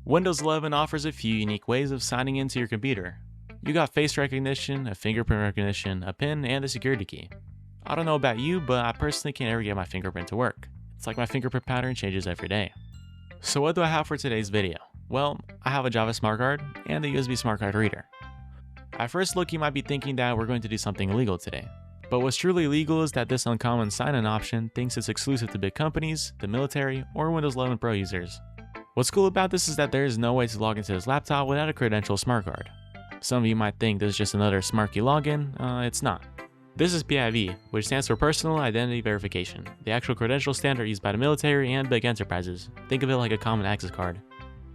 Windows 11 offers a few unique ways of signing into your computer. You got face recognition, a fingerprint recognition, a PIN, and a security key. I don't know about you, but I personally can't ever get my fingerprint to work. It's like my fingerprint pattern changes every day. So what do I have for today's video? Well, I have a Java smart card and a USB smart card reader. At first look, you might be thinking that we're going to do something illegal today. But what's truly illegal is that this uncommon sign-in option thinks it's exclusive to big companies, the military, or Windows 11 Pro users. What's cool about this is that there is no way to log into this laptop without a credential smart card. Some of you might think this is just another smart key login. It's not. This is PIV, which stands for Personal Identity Verification, the actual credential standard used by the military and big enterprises. Think of it like a common access card.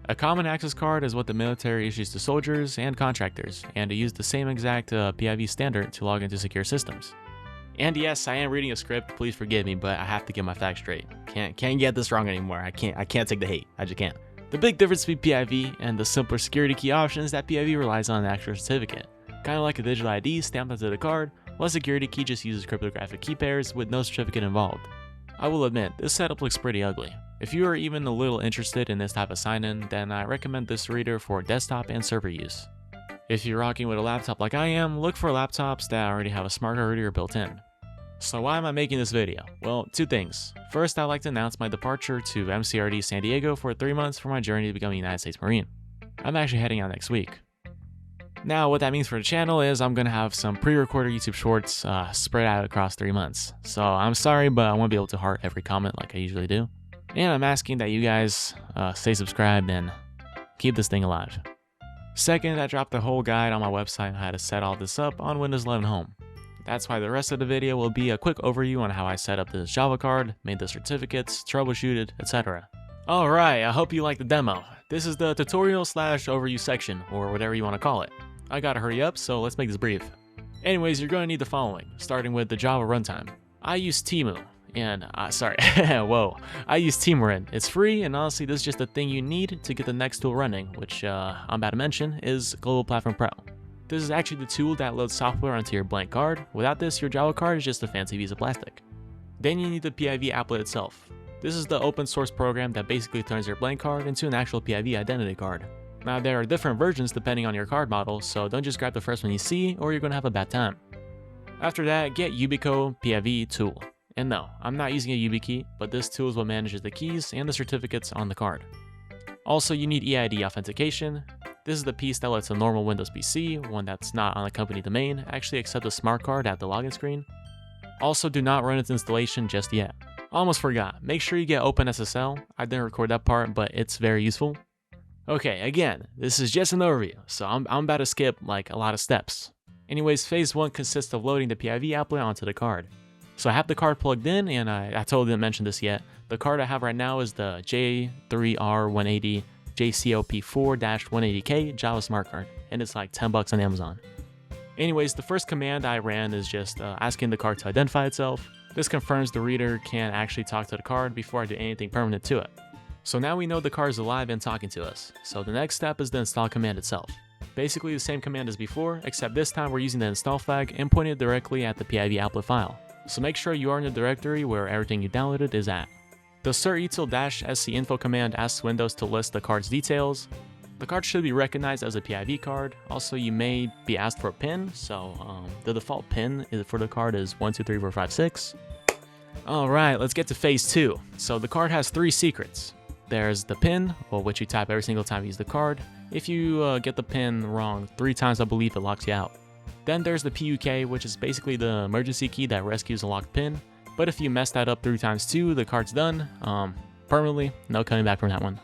A common access card is what the military issues to soldiers and contractors, and it uses the same exact PIV standard to log into secure systems. And yes, I am reading a script, please forgive me, but I have to get my facts straight. Can't get this wrong anymore. I can't take the hate. I just can't. The big difference between PIV and the simpler security key option is that PIV relies on an actual certificate. Kinda like a digital ID stamped onto the card, while a security key just uses cryptographic key pairs with no certificate involved. I will admit, this setup looks pretty ugly. If you are even a little interested in this type of sign-in, then I recommend this reader for desktop and server use. If you're rocking with a laptop like I am, look for laptops that already have a smart card reader built in. So why am I making this video? Well, two things. First, I'd like to announce my departure to MCRD San Diego for 3 months for my journey to become a United States Marine. I'm actually heading out next week. Now, what that means for the channel is I'm gonna have some pre-recorded YouTube shorts spread out across 3 months. So I'm sorry, but I won't be able to heart every comment like I usually do. And I'm asking that you guys stay subscribed and keep this thing alive. Second, I dropped a whole guide on my website on how to set all this up on Windows 11 Home. That's why the rest of the video will be a quick overview on how I set up this Java card, made the certificates, troubleshooted, etc. Alright, I hope you liked the demo. This is the tutorial/overview section, or whatever you want to call it. I gotta hurry up, so let's make this brief. Anyways, you're going to need the following, starting with the Java runtime. I use Temu, and I use Temurin. It's free, and honestly, this is just the thing you need to get the next tool running, which I'm about to mention is Global Platform Pro. This is actually the tool that loads software onto your blank card. Without this, your Java card is just a fancy piece of plastic. Then you need the PIV applet itself. This is the open source program that basically turns your blank card into an actual PIV identity card. Now there are different versions depending on your card model, so don't just grab the first one you see or you're gonna have a bad time. After that, get Yubico PIV tool. And no, I'm not using a YubiKey, but this tool is what manages the keys and the certificates on the card. Also, you need EID authentication. This is the piece that lets a normal Windows PC, one that's not on a company domain, actually accept a smart card at the login screen. Also, do not run its installation just yet. Almost forgot, make sure you get OpenSSL. I didn't record that part, but it's very useful. Okay, again, this is just an overview, so I'm about to skip like a lot of steps. Anyways, phase 1 consists of loading the PIV applet onto the card. So I have the card plugged in, and I totally didn't mention this yet. The card I have right now is the J3R180 JCOP4-180K Java Smart Card, and it's like $10 on Amazon. Anyways, the first command I ran is just asking the card to identify itself. This confirms the reader can actually talk to the card before I do anything permanent to it. So now we know the card is alive and talking to us. So the next step is the install command itself. Basically the same command as before, except this time we're using the install flag and pointing it directly at the PIV applet file. So make sure you are in the directory where everything you downloaded is at. The certutil-sc info command asks Windows to list the card's details. The card should be recognized as a PIV card. Also, you may be asked for a PIN, so the default PIN for the card is 123456. Alright, let's get to phase 2. So the card has 3 secrets. There's the PIN, which you type every single time you use the card. If you get the PIN wrong 3 times, I believe it locks you out. Then there's the PUK, which is basically the emergency key that rescues a locked PIN. But if you mess that up 3 times too, the card's done, permanently, no coming back from that one.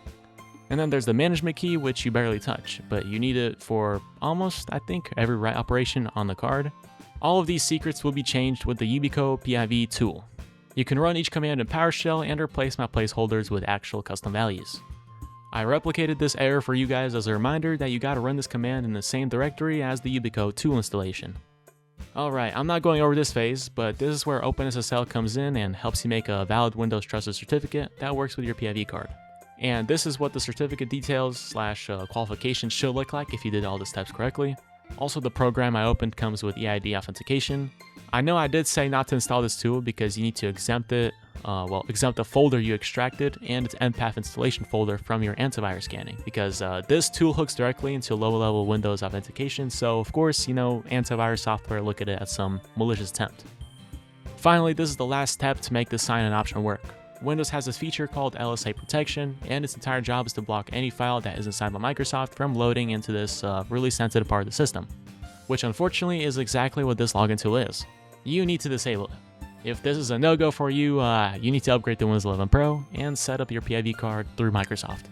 And then there's the management key, which you barely touch, but you need it for almost, I think, every write operation on the card. All of these secrets will be changed with the Yubico PIV tool. You can run each command in PowerShell and replace my placeholders with actual custom values. I replicated this error for you guys as a reminder that you gotta run this command in the same directory as the Yubico tool installation. Alright, I'm not going over this phase, but this is where OpenSSL comes in and helps you make a valid Windows Trusted Certificate that works with your PIV card. And this is what the certificate details / qualifications should look like if you did all the steps correctly. Also, the program I opened comes with EID authentication. I know I did say not to install this tool because you need to exempt it, exempt the folder you extracted and its npath installation folder from your antivirus scanning, because this tool hooks directly into low-level Windows authentication, so of course, antivirus software look at it as some malicious attempt. Finally, this is the last step to make this sign-in option work. Windows has this feature called LSA protection, and its entire job is to block any file that isn't signed by Microsoft from loading into this really sensitive part of the system, which unfortunately is exactly what this login tool is. You need to disable it. If this is a no-go for you, you need to upgrade to Windows 11 Pro and set up your PIV card through Microsoft.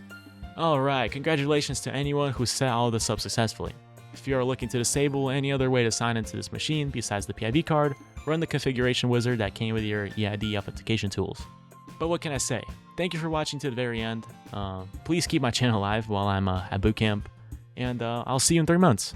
Alright, congratulations to anyone who set all this up successfully. If you are looking to disable any other way to sign into this machine besides the PIV card, run the configuration wizard that came with your EID authentication tools. But what can I say? Thank you for watching to the very end. Please keep my channel alive while I'm at boot camp, and I'll see you in 3 months.